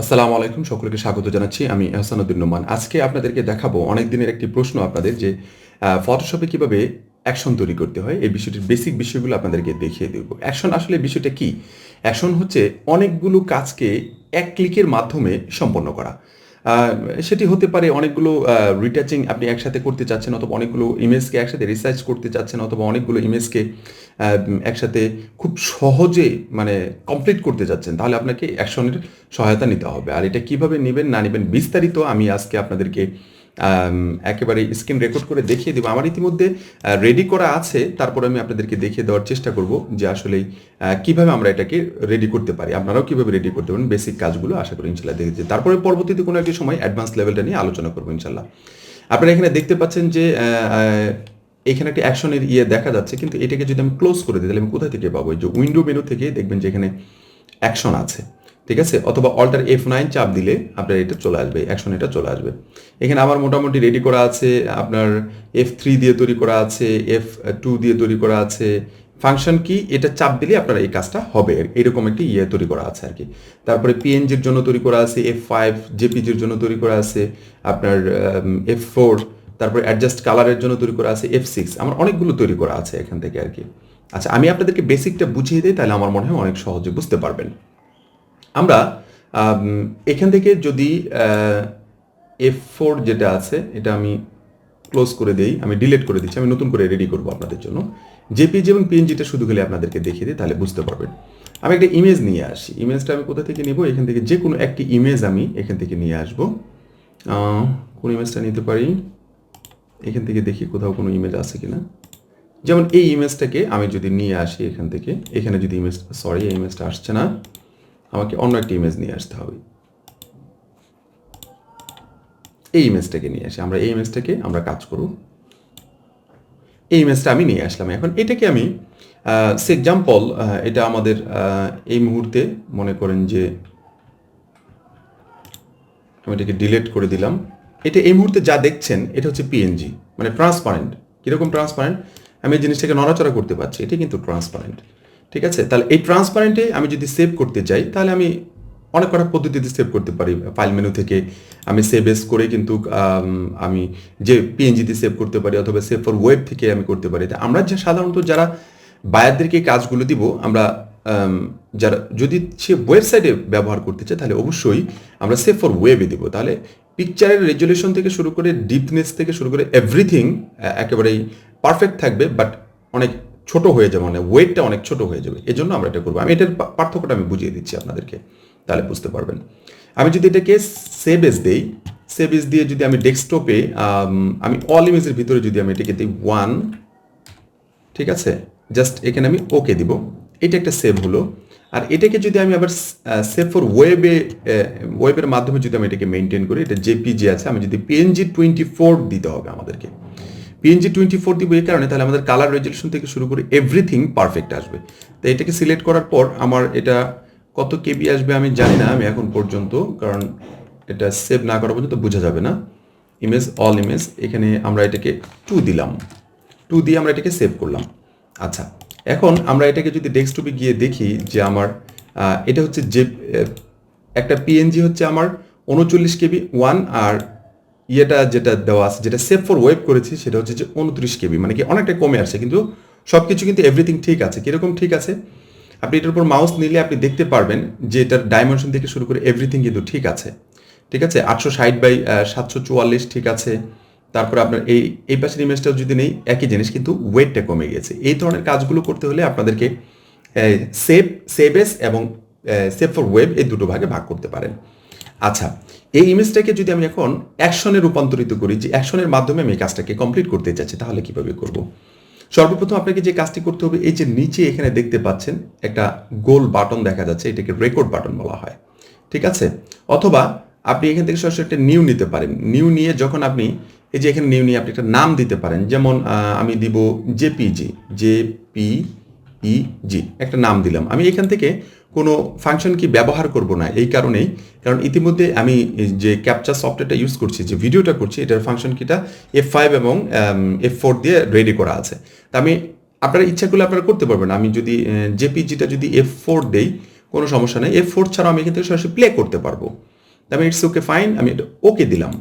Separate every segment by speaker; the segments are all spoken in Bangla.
Speaker 1: আসসালামু আলাইকুম, সকলকে স্বাগত জানাচ্ছি। আমি আহসান উদ্দিন নোমান। আজকে আপনাদেরকে দেখাবো অনেক দিনের একটি প্রশ্ন আপনাদের যে ফটোশপে কিভাবে অ্যাকশন তৈরি করতে হয়। এই বিষয়টির বেসিক বিষয়গুলো আপনাদেরকে দেখিয়ে দেব। অ্যাকশন আসলে বিষয়টা কি? অ্যাকশন হচ্ছে অনেকগুলো কাজকে এক ক্লিকের মাধ্যমে সম্পন্ন করা। আ সেটি হতে পারে অনেকগুলো রিটাচিং আপনি একসাথে করতে চাচ্ছেন, অথবা অনেকগুলো ইমেজকে একসাথে রিসার্চ করতে চাচ্ছেন, অথবা অনেকগুলো ইমেজকে একসাথে খুব সহজে মানে কমপ্লিট করতে চাচ্ছেন। তাহলে আপনাকে অ্যাকশনের সহায়তা নিতে হবে। আর এটা কিভাবে নিবেন না নিবেন বিস্তারিত আমি আজকে আপনাদেরকে একেবারে স্ক্রিন রেকর্ড করে দেখিয়ে দেব। আমার ইতিমধ্যে রেডি করা আছে। তারপরে আমি আপনাদেরকে দেখিয়ে দেওয়ার চেষ্টা করব যে আসলেই কিভাবে আমরা এটাকে রেডি করতে পারি। আপনারাও কিভাবে রেডি করতে পারেন বেসিক কাজগুলো আশা করি ইনশাআল্লাহ দেখেছি। তারপরে পরবর্তীতে কোনো একটি সময় অ্যাডভান্স লেভেলটা নিয়ে আলোচনা করব ইনশাআল্লাহ। আপনারা এখানে দেখতে পাচ্ছেন যে এখানে একটা অ্যাকশনের দেখা যাচ্ছে, কিন্তু এটাকে যদি আমি ক্লোজ করে দিই তাহলে আমি কোথা থেকে পাবো? এই যে উইন্ডো মেনু থেকে দেখবেন যে এখানে অ্যাকশন আছে। ঠিক আছে? অথবা অল্টার F9 চাপ দিলে আপনার এটা চলে আসবে, অ্যাকশন এটা চলে আসবে। এখানে আমার মোটামুটি রেডি করা আছে, আপনার F3 দিয়ে তৈরি করা আছে, F2 দিয়ে তৈরি করা আছে। ফাংশন কি এটা চাপ দিলে আপনার এই কাজটা হবে, এরকম একটি তৈরি করা আছে আর কি। তারপরে পিএনজির জন্য তৈরি করা আছে F5, জেপিজির জন্য তৈরি করা আছে আপনার F4, তারপরে অ্যাডজাস্ট কালারের জন্য তৈরি করা আছে F6। আমার অনেকগুলো তৈরি করা আছে এখান থেকে আর কি। আচ্ছা, আমি আপনাদেরকে বেসিকটা বুঝিয়ে দিই, তাহলে আমার মনে হয় অনেক সহজে বুঝতে পারবেন। আমরা এখান থেকে যদি F4 যেটা আছে এটা আমি ক্লোজ করে দেই, আমি ডিলিট করে দিচ্ছি, আমি নতুন করে রেডি করব আপনাদের জন্য। জেপিজি এবং পিএনজিটা শুধু খালি আপনাদেরকে দেখিয়ে দিই, তাহলে বুঝতে পারবেন। আমি একটা ইমেজ নিয়ে আসি। ইমেজটা আমি কোথা থেকে নেব? এখান থেকে যে কোনো একটি ইমেজ আমি এখান থেকে নিয়ে আসব। কোন ইমেজটা নিতে পারি? এখান থেকে দেখি কোথাও কোনো ইমেজ আছে কিনা। যেমন এই ইমেজটাকে আমি যদি নিয়ে আসি এখান থেকে, এখানে যদি ইমেজ, সরি এই ইমেজটা আসছে না, আমাকে অন্য একটা ইমেজ নিয়ে আসতে হবে। এই ইমেজটাকে নিয়ে আসি, আমরা এই ইমেজটাকে আমরা কাজ করব। এই ইমেজটা আমি নিয়ে আসলাম। এখন এটাকে আমি এক্সাম্পল, এটা আমাদের এই মুহূর্তে মনে করেন যে আমি এটাকে ডিলিট করে দিলাম। এটা এই মুহূর্তে যা দেখছেন এটা হচ্ছে পিএনজি, মানে ট্রান্সপারেন্ট। কীরকম ট্রান্সপারেন্ট? আমি এই জিনিসটাকে নড়াচড়া করতে পারছি, এটা কিন্তু ট্রান্সপারেন্ট। ঠিক আছে? তাহলে এই ট্রান্সপারেন্টে আমি যদি সেভ করতে চাই তাহলে আমি অনেক কটা পদ্ধতিতে সেভ করতে পারি। ফাইল মেনু থেকে আমি সেভ এস করে কিন্তু আমি যে পিএনজিতে সেভ করতে পারি, অথবা সেভ ফর ওয়েব থেকে আমি করতে পারি। তা আমরা যে সাধারণত যারা বায়ারদেরকে কাজগুলো দিব, আমরা যারা যদি সে ওয়েবসাইটে ব্যবহার করতে চায় তাহলে অবশ্যই আমরা সেভ ফর ওয়েবে দিব। তাহলে পিকচারের রেজলিউশন থেকে শুরু করে ডিপনেস থেকে শুরু করে এভরিথিং একেবারেই পারফেক্ট থাকবে, বাট অনেক ছোট হয়ে যাবে, মানে ওয়েটটা অনেক ছোট হয়ে যাবে। এই জন্য আমরা এটা করবো। আমি এটার পার্থক্যটা আমি বুঝিয়ে দিচ্ছি আপনাদেরকে, তাহলে বুঝতে পারবেন। আমি যদি এটাকে সেভ এস দেই, সেভ এস দিয়ে যদি আমি ডেস্কটপে আমি অল ইমেজের ভিতরে যদি আমি এটাকে দিই 1, ঠিক আছে, জাস্ট এখানে আমি ওকে দিব। এটা একটা সেভ হলো। আর এটাকে যদি আমি আবার সেভ ফর ওয়েবের মাধ্যমে যদি আমি এটাকে মেনটেন করি, এটা জেপিজি আছে, আমি যদি পিএনজি 24 দিতে হবে আমাদেরকে। পিএনজি 24 দিব এই কারণে, তাহলে আমাদের কালার রেজলিউশন থেকে শুরু করে এভরিথিং পারফেক্ট আসবে। তো এটাকে সিলেক্ট করার পর আমার এটা কত কেবি আসবে আমি জানি না আমি এখন পর্যন্ত, কারণ এটা সেভ না করা পর্যন্ত বোঝা যাবে না। ইমেজ, অল ইমেজ, এখানে আমরা এটাকে 2 দিলাম। 2 দিয়ে আমরা এটাকে সেভ করলাম। আচ্ছা, এখন আমরা এটাকে যদি ডেস্কটপে গিয়ে দেখি যে আমার এটা হচ্ছে যে একটা পিএনজি হচ্ছে আমার 39 কেবি 1, আর যেটা দেওয়া আছে, যেটা সেভ ফর ওয়েব করেছি সেটা হচ্ছে যে 29 কেবি, মানে কি অনেকটা কমে আসছে, কিন্তু সব কিছু কিন্তু এভরিথিং ঠিক আছে। কীরকম ঠিক আছে? আপনি এটার উপর মাউস নিলে আপনি দেখতে পারবেন যে এটার ডাইমেনশন থেকে শুরু করে এভরিথিং কিন্তু ঠিক আছে। ঠিক আছে? 860 বাই 744 ঠিক আছে। তারপরে আপনার এই পাশের ইমেজটাও যদি নেই একই জিনিস, কিন্তু ওয়েটটা কমে গেছে। এই ধরনের কাজগুলো করতে হলে আপনাদেরকে সেভ এস এবং সেভ ফর ওয়েব এই দুটো ভাগে ভাগ করতে পারেন। আচ্ছা, এই ইমেজটাকে যদি আমি এখন অ্যাকশনে রূপান্তরিত করি, যে অ্যাকশনের মাধ্যমে আমি এই কাজটাকে কমপ্লিট করতে চাচ্ছি, তাহলে কিভাবে করব? সর্বপ্রথম আপনাকে যে কাজটি করতে হবে, এই যে নিচে এখানে দেখতে পাচ্ছেন একটা গোল বাটন দেখা যাচ্ছে, এটাকে রেকর্ড বাটন বলা হয়। ঠিক আছে? অথবা আপনি এখান থেকে সরাসরি একটা নিউ নিতে পারেন। নিউ নিয়ে যখন আপনি এই যে এখানে নিউ নিয়ে আপনি একটা নাম দিতে পারেন, যেমন আমি দিব জেপিজি, জেপিইজি একটা নাম দিলাম। আমি এখান থেকে কোনো ফাংশন কি ব্যবহার করব না, এই কারণেই, কারণ ইতিমধ্যে আমি যে ক্যাপচার সফটওয়্যারটা ইউজ করছি, যে ভিডিওটা করছি, এটার ফাংশন কিটা F5 এবং F4 দিয়ে রেডি করা আছে। তা আমি আপনার ইচ্ছা করলে আপনারা করতে পারবেন। আমি যদি জেপিজিটা যদি F4 দেই কোনো সমস্যা নেই, F4 ছাড়াও আমি এখান থেকে সরাসরি প্লে করতে পারবো। তারপরে ইটস ওকে ফাইন, আমি এটা ওকে দিলাম।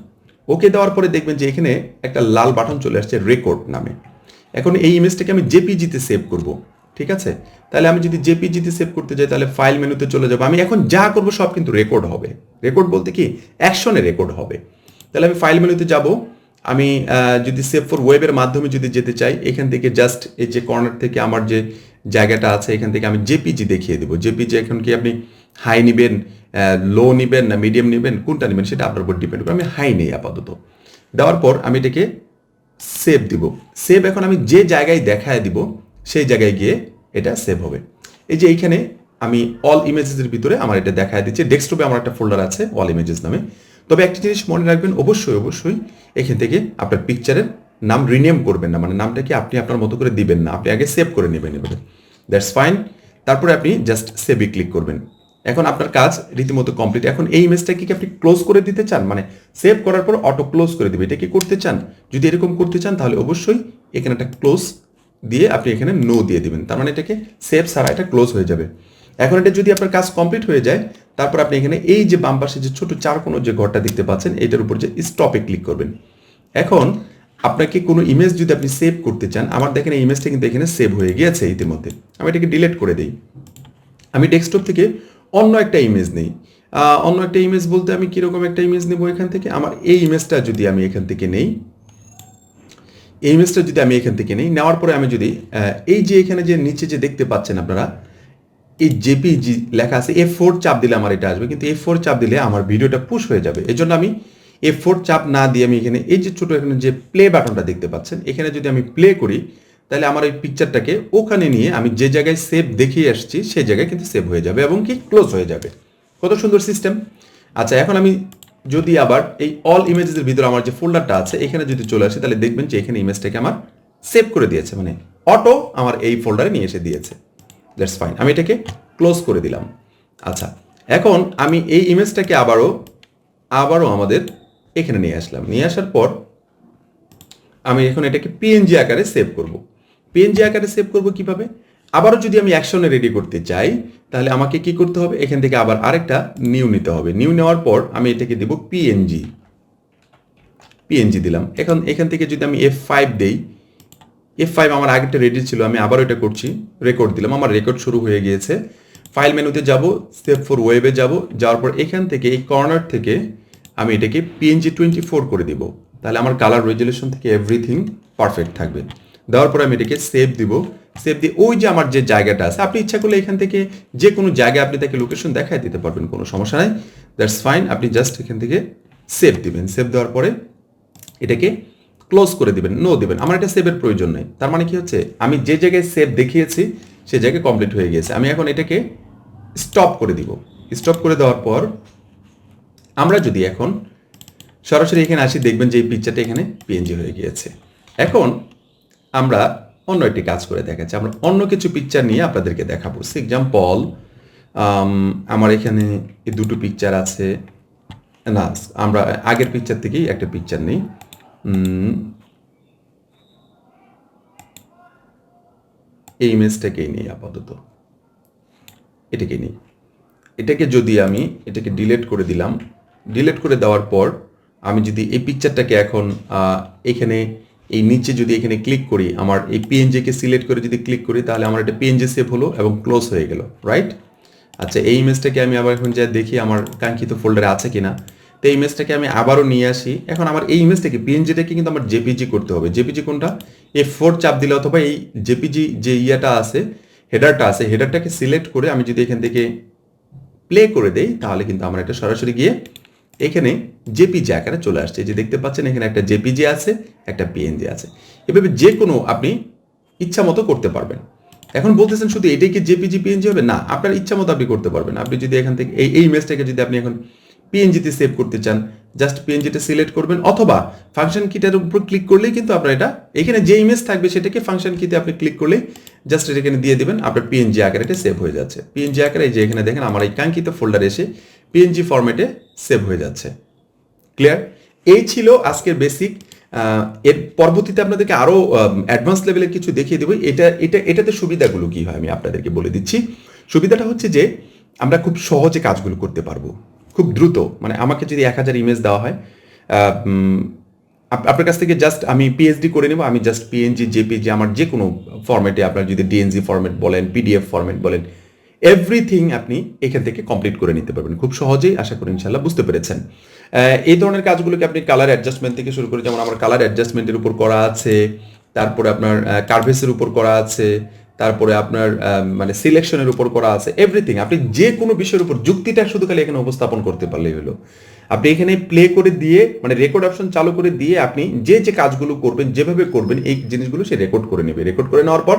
Speaker 1: ওকে দেওয়ার পরে দেখবেন যে এখানে একটা লাল বাটন চলে আসছে রেকর্ড নামে। এখন এই ইমেজটাকে আমি জেপিজিতে সেভ করব, ঠিক আছে? তাহলে আমি যদি জেপিজিতে সেভ করতে যাই তাহলে ফাইল মেনুতে চলে যাবো। আমি এখন যা করব সব কিন্তু রেকর্ড হবে। রেকর্ড বলতে কি, অ্যাকশনে রেকর্ড হবে। তাহলে আমি ফাইল মেনুতে যাব। আমি যদি সেভ ফর ওয়েবের মাধ্যমে যদি যেতে চাই, এখান থেকে জাস্ট এই যে কর্নার থেকে আমার যে জায়গাটা আছে এখান থেকে আমি জেপিজি দেখিয়ে দেবো। জেপিজি এখন কি আপনি হাই নেবেন, লো নেবেন না মিডিয়াম নেবেন, কোনটা নেবেন সেটা আপনার উপর ডিপেন্ড করবে। আমি হাই নেই আপাতত। দেওয়ার পর আমি এটাকে সেভ দিব। সেভ এখন আমি যে জায়গায় দেখায় দিব সেই জায়গায় গিয়ে এটা সেভ হবে। এই যে এইখানে আমি অল ইমেজেসের ভিতরে আমার এটা দেখায় দিচ্ছে। ডেস্কটপে আমার একটা ফোল্ডার আছে অল ইমেজেস নামে। তবে একটা জিনিস মনে রাখবেন, অবশ্যই এখান থেকে আপনার পিকচারের নাম রিনেম করবেন না, মানে নামটা কি আপনি আপনার মতো করে দিবেন না, আপনি আগে সেভ করে নেবেন এবারে। That's fine. তারপরে আপনি জাস্ট সেভে ক্লিক করবেন। এখন আপনার কাজ রীতিমতো কমপ্লিট। এখন এই ইমেজটা কি আপনি ক্লোজ করে দিতে চান, মানে সেভ করার পর অটো ক্লোজ করে দিবে, এটা কি করতে চান? যদি এরকম করতে চান তাহলে অবশ্যই এখানে একটা ক্লোজ দিয়ে আপনি এখানে নো দিয়ে দিবেন, তার মানে এটাকে সেভ ছাড়া এটা ক্লোজ হয়ে যাবে। এখন এটা যদি আপনার কাজ কমপ্লিট হয়ে যায়, তারপর আপনি এখানে এই যে বাম পাশে যে ছোট চার কোনো যে ঘরটা দেখতে পাচ্ছেন এটার উপর যে স্টপে ক্লিক করবেন। এখন আপনাকে কোনো ইমেজ যদি আপনি সেভ করতে চান, আমার দেখেন এই ইমেজটা কিন্তু এখানে সেভ হয়ে গিয়েছে ইতিমধ্যে। আমি এটাকে ডিলিট করে দিই। আমি ডেস্কটপ থেকে অন্য একটা ইমেজ নেই। অন্য একটা ইমেজ বলতে আমি কীরকম একটা ইমেজ নেব, এখান থেকে আমার এই ইমেজটা যদি আমি এখান থেকে নেই, এই ইমেজটা যদি আমি এখান থেকে নেই, নেওয়ার পরে আমি যদি এই যে এখানে যে নিচে যে দেখতে পাচ্ছেন আপনারা এই জেপিজি লেখা আছে, F4 চাপ দিলে আমার এটা আসবে, কিন্তু F4 চাপ দিলে আমার ভিডিওটা পুশ হয়ে যাবে। এই জন্য আমি F4 চাপ না দিয়ে আমি এখানে এই যে ছোট এখানে যে প্লে বাটনটা দেখতে পাচ্ছেন, এখানে যদি আমি প্লে করি তাহলে আমার এই পিকচারটাকে ওখানে নিয়ে আমি যে জায়গায় সেভ দেখিয়ে আসছি সেই জায়গায় কিন্তু সেভ হয়ে যাবে এবং কি ক্লোজ হয়ে যাবে। কত সুন্দর সিস্টেম। আচ্ছা, এখন আমি যদি আবার এই অল ইমেজেসের ভিতরে আমার যে ফোল্ডারটা আছে এখানে যদি চলে আসি তাহলে দেখবেন যে এখানে ইমেজটাকে আমার সেভ করে দিয়েছে, মানে অটো আমার এই ফোল্ডারে নিয়ে এসে দিয়েছে। দ্যাটস ফাইন, আমি এটাকে ক্লোজ করে দিলাম। আচ্ছা, এখন আমি এই ইমেজটাকে আবারও আমাদের এখানে নিয়ে আসলাম। নিয়ে আসার পর আমি এখন এটাকে পিএনজি আকারে সেভ করব। পিএনজি আকারে সেভ করব কিভাবে? আবারও যদি আমি অ্যাকশনে রেডি করতে চাই তাহলে আমাকে কি করতে হবে, এখান থেকে আবার আরেকটা নিউ নিতে হবে। নিউ নেওয়ার পর আমি এটাকে দেব পিএনজি দিলাম। এখন এখান থেকে যদি আমি F5 দেই, F5 আমার আগেরটা রেডি ছিল, আমি আবারও এটা করছি, রেকর্ড দিলাম, আমার রেকর্ড শুরু হয়ে গিয়েছে। ফাইল মেনুতে যাব, সেভ ফর ওয়েবে যাব, যাওয়ার পর এখান থেকে এই কর্নার থেকে আমি এটাকে PNG 24 করে দিব। তাহলে আমার কালার রেজুলেশন থেকে এভরিথিং পারফেক্ট থাকবে। দেওয়ার পর আমি এটাকে সেভ দিব। সেভ দিয়ে ওই যে আমার যে জায়গাটা আছে, আপনি ইচ্ছা করলে এখান থেকে যে কোনো জায়গায় আপনি তাকে লোকেশন দেখায় দিতে পারবেন, কোনো সমস্যা নাই। That's fine. আপনি জাস্ট এখান থেকে সেভ দিবেন। সেভ দেওয়ার পরে এটাকে ক্লোজ করে দিবেন, নো দিবেন। আমার এটা সেভের প্রয়োজন নেই। তার মানে কি হচ্ছে, আমি যে জায়গায় সেভ দেখিয়েছি সে জায়গায় কমপ্লিট হয়ে গিয়েছে। আমি এখন এটাকে স্টপ করে দিব। স্টপ করে দেওয়ার পর আমরা যদি এখন সরাসরি এখানে আসি, দেখবেন যে এই পিকচারটা এখানে পিএনজি হয়ে গিয়েছে। এখন আমরা অন্য একটি কাজ করে দেখাচ্ছি। আমরা অন্য কিছু পিকচার নিয়ে আপনাদেরকে দেখাবো। এক্সাম্পল, আমার এখানে এই দুটো পিকচার আছে, না আমরা আগের পিকচার থেকেই একটা পিকচার নেই। এই ইমেজটাকেই নেই আপাতত, এটাকে নিই। এটাকে যদি আমি এটাকে ডিলিট করে দিলাম, ডিলিট করে দেওয়ার পর আমি যদি এই পিকচারটাকে এখন এখানে এই নিচে যদি এখানে ক্লিক করি, আমার এই পিএনজিকে সিলেক্ট করে যদি ক্লিক করি তাহলে আমার এটা পিএনজি সেভ হলো এবং ক্লোজ হয়ে গেল, রাইট? আচ্ছা, এই ইমেজটাকে আমি আবার এখন যা দেখি আমার কাঙ্ক্ষিত ফোল্ডারে আছে কিনা। তো এই ইমেজটাকে আমি আবারও নিয়ে আসি। এখন আমার এই ইমেজটাকে পিএনজিটাকে কিন্তু আমার জেপিজি করতে হবে। জেপিজি কোনটা? F4 চাপ দিলে অথবা এই জেপিজি যে ইয়েটা আছে, হেডারটা আছে, হেডারটাকে সিলেক্ট করে আমি যদি এখান থেকে প্লে করে দেই তাহলে কিন্তু আমার এটা সরাসরি গিয়ে এখানে জেপিজি আকারে চলে আসছে। যে দেখতে পাচ্ছেন এখানে একটা জেপিজি আছে, একটা পিএনজি আছে। এভাবে যে কোনো আপনি ইচ্ছা মতো করতে পারবেন। এখন বলতেছেন শুধু এটাই কি জেপিজি পিএনজি হবে? না, আপনার ইচ্ছা মতো আপনি করতে পারবেন। আপনি যদি এখান থেকে এই ইমেজটাকে যদি আপনি এখন পিএনজিতে সেভ করতে চান, জাস্ট পিএনজিটা সিলেক্ট করবেন, অথবা ফাংশন কিটার উপর ক্লিক করলেই কিন্তু আপনার এটা এখানে যে ইমেজ থাকবে সেটাকে ফাংশন কিতে আপনি ক্লিক করলে জাস্ট এটা এখানে দিয়ে দেবেন, আপনার পিএনজি আকারে এটা সেভ হয়ে যাচ্ছে। পিএনজি আকারে এই যে এখানে দেখেন আমার এই কাঙ্ক্ষিত ফোল্ডারে এসে পিএনজি ফরম্যাটে সেভ হয়ে যাচ্ছে। ক্লিয়ার? এই ছিল আজকের বেসিক। এর পরবর্তীতে আপনাদেরকে আরও অ্যাডভান্স লেভেলের কিছু দেখিয়ে দেবো। এটাতে সুবিধাগুলো কী হয় আমি আপনাদেরকে বলে দিচ্ছি। সুবিধাটা হচ্ছে যে আমরা খুব সহজে কাজগুলো করতে পারবো। খুব দ্রুত, মানে আমাকে যদি 1000 ইমেজ দেওয়া হয়, আপনার কাছ থেকে জাস্ট আমি পিএইচডি করে নেব, আমি জাস্ট পিএনজি, জেপিজি, আমার যে কোনো ফরম্যাটে, আপনার যদি ডিএনজি ফরম্যাট বলেন, পিডিএফ ফরম্যাট বলেন, এভরিথিং আপনি এখান থেকে কমপ্লিট করে নিতে পারবেন খুব সহজেই। আশা করি ইনশাল্লাহ বুঝতে পেরেছেন। এই ধরনের কাজগুলোকে আপনি কালার অ্যাডজাস্টমেন্ট থেকে শুরু করে, যেমন আমার কালার অ্যাডজাস্টমেন্টের উপর করা আছে, তারপরে আপনার কার্ভেসের উপর করা আছে, তারপরে আপনার মানে সিলেকশনের উপর করা আছে, এভরিথিং। আপনি যে কোনো বিষয়ের উপর যুক্তিটা শুধু খালি এখানে উপস্থাপন করতে পারলেই হলো। আপনি এখানে প্লে করে দিয়ে, মানে রেকর্ড অপশন চালু করে দিয়ে, আপনি যে যে কাজগুলো করবেন, যেভাবে করবেন, এই জিনিসগুলো সে রেকর্ড করে নেবে। রেকর্ড করে নেওয়ার পর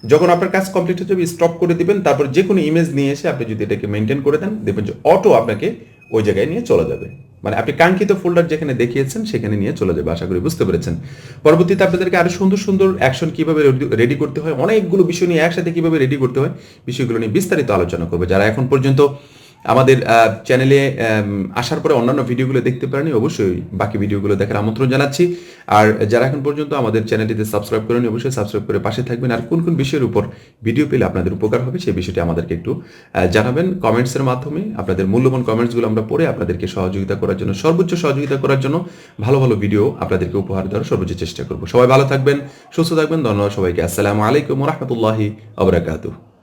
Speaker 1: যখন আপনার কাজ কমপ্লিট হয়ে যাবে, স্টপ করে দিবেন। তারপর যে কোনো ইমেজ নিয়ে এসে আপনি যদি এটাকে মেনটেন করে দেন, দেখবেন যে অটো আপনাকে ওই জায়গায় নিয়ে চলে যাবে, মানে আপনি কাঙ্ক্ষিত ফোল্ডার যেখানে দেখিয়েছেন সেখানে নিয়ে চলে যাবে। আশা করি বুঝতে পেরেছেন। পরবর্তীতে আপনাদেরকে আরো সুন্দর সুন্দর অ্যাকশন কিভাবে রেডি করতে হয়, অনেকগুলো বিষয় নিয়ে একসাথে কিভাবে রেডি করতে হয়, বিষয়গুলো নিয়ে বিস্তারিত আলোচনা করবে। যারা এখন পর্যন্ত আমাদের চ্যানেলে আসার পরে অন্যান্য ভিডিওগুলো দেখতে পারেনি, অবশ্যই বাকি ভিডিওগুলো দেখার আমন্ত্রণ জানাচ্ছি। আর যারা এখন পর্যন্ত আমাদের চ্যানেলটিতে সাবস্ক্রাইব করেনি, অবশ্যই সাবস্ক্রাইব করে পাশে থাকবেন। আর কোন কোন বিষয়ের উপর ভিডিও পেলে আপনাদের উপকার হবে সেই বিষয়টি আমাদেরকে একটু জানাবেন কমেন্টসের মাধ্যমে। আপনাদের মূল্যবান কমেন্টসগুলো আমরা পড়ে আপনাদেরকে সহযোগিতা করার জন্য, সর্বোচ্চ সহযোগিতা করার জন্য ভালো ভালো ভিডিও আপনাদেরকে উপহার দেওয়ার সর্বোচ্চ চেষ্টা করব। সবাই ভালো থাকবেন, সুস্থ থাকবেন। ধন্যবাদ সবাইকে। আসসালামু আলাইকুম ওয়া রাহমাতুল্লাহি ওয়া বারাকাতুহু।